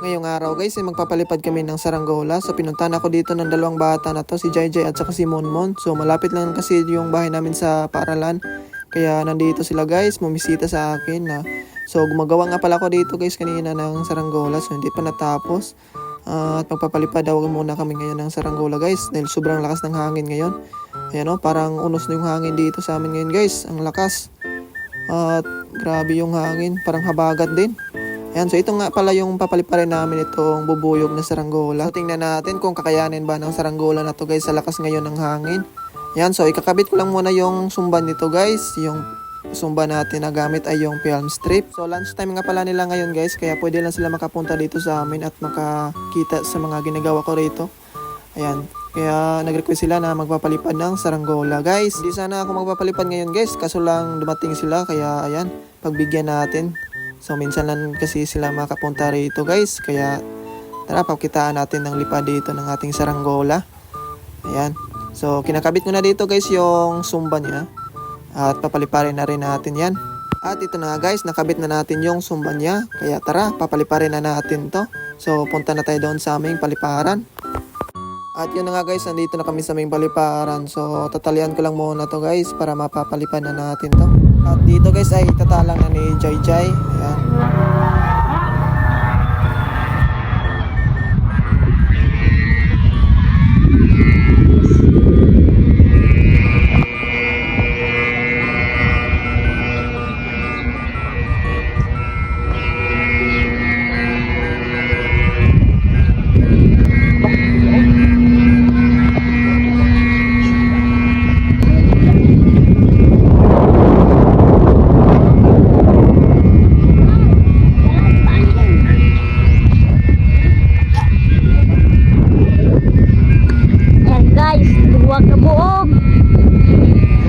Ngayong araw guys ay magpapalipad kami ng saranggola. So pinuntahan ako dito ng dalawang bata na to, si Jai Jai at saka si Monmon. So malapit lang kasi yung bahay namin sa paaralan. Kaya nandito sila guys, mumisita sa akin na. So gumagawa nga pala ako dito guys kanina ng saranggola. So hindi pa natapos. At magpapalipad daw muna kami ngayon ng saranggola guys. Dahil sobrang lakas ng hangin ngayon. Ayan o, parang unos na yung hangin dito sa amin ngayon guys. Ang lakas. At grabe yung hangin, parang habagat din. Ayan, so ito nga pala yung papaliparin namin itong bubuyog na saranggola. So tingnan natin kung kakayanin ba ng saranggola na to guys sa lakas ngayon ng hangin. Ayan, so ikakabit ko lang muna yung sumban nito guys. Yung sumban natin na gamit ay yung film strip. So lunch time nga pala nila ngayon guys, kaya pwede lang sila makapunta dito sa amin at makakita sa mga ginagawa ko rito. Ayan, kaya nag-request sila na magpapalipad ng saranggola guys. Hindi sana ako magpapalipad ngayon guys, kaso lang dumating sila kaya ayan, pagbigyan natin. So minsan lang kasi sila makapunta rito guys. Kaya tara, pakitaan natin ng lipad dito ng ating saranggola. Ayan. So kinakabit ko na dito guys yung sumba niya. At papaliparin na rin natin yan. At ito na guys, nakabit na natin yung sumba niya. Kaya tara, papaliparin na natin to. So punta na tayo doon sa aming paliparan. At yun na nga guys, nandito na kami sa aming paliparan. So tatalian ko lang muna to guys para mapapalipan na natin to. At dito guys ay tatalang na ni Jai Jai. Ayan.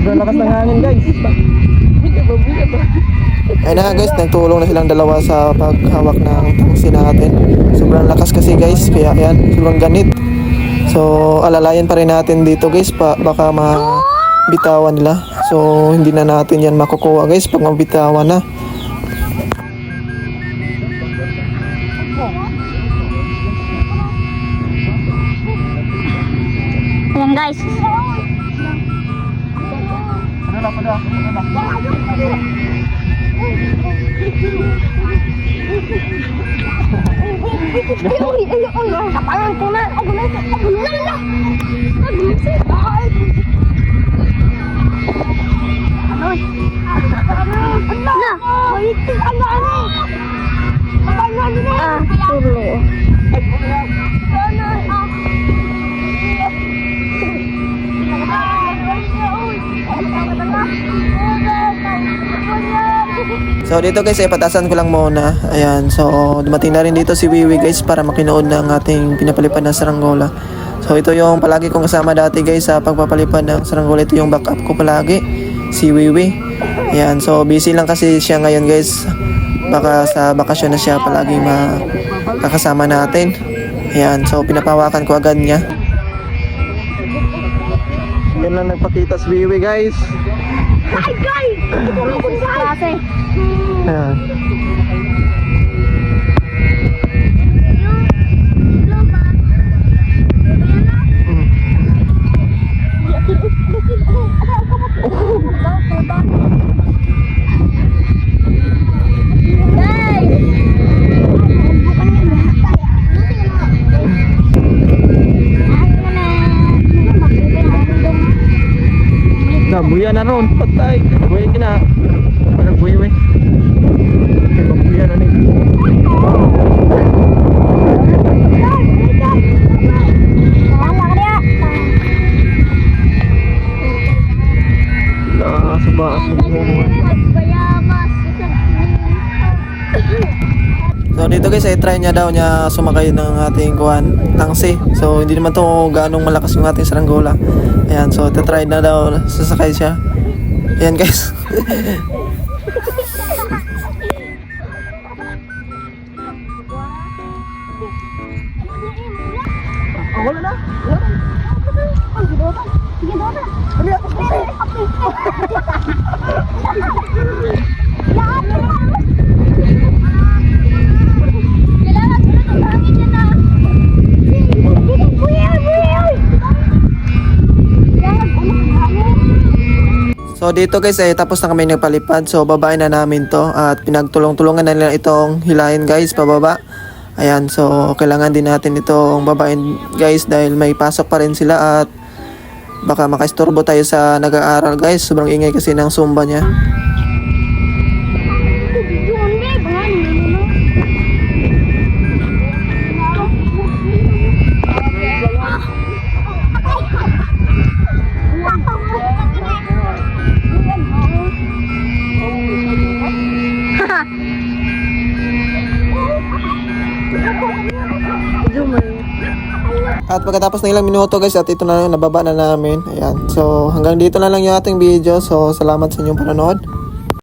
Sobrang lakas ng hangin guys. Ayun na guys, nagtulong na silang dalawa sa paghawak ng tangsi natin. Sobrang lakas kasi guys, kaya yan, sobrang ganit. So alalayan pa rin natin dito guys, baka mabitawan nila. So hindi na natin yan makukuha guys pag mabitawan na. Ayan guys. So dito guys ay patasan ko lang muna. Ayan, so dumating na rin dito si Wiwi guys para makinood ng ating pinapalipad ng saranggola. So ito yung palagi kong kasama dati guys sa pagpapalipad ng saranggola. Ito yung backup ko palagi, si Wiwi. Ayan, so busy lang kasi siya ngayon guys. Baka sa bakasyon na siya palagi makakasama natin. Ayan, so pinapawakan ko agad niya. Yan lang nagpakita si Wiwi guys. Hi guys! Klase. Ayan. Buya na ron, patay. Buya kina. Parang buya we. Buya na ni. So dito guys ay try niya daw niya sumakay ng ating kuwan tangsi. So hindi naman to ganong malakas yung ating saranggola. Ayan, so try na daw sasakay siya. Ayan guys. Wala na. So dito guys ay tapos na kami nagpalipad. So babain na namin to at pinagtulong-tulungan na nila itong hilahin guys pababa. Ayan, so kailangan din natin itong babain guys dahil may pasok pa rin sila at baka makaistorbo tayo sa nag-aaral guys. Sobrang ingay kasi ng Zumba niya. At pagkatapos ng ilang minuto guys at ito na nababa na namin. Ayan. So hanggang dito na lang yung ating video. So salamat sa inyong panonood.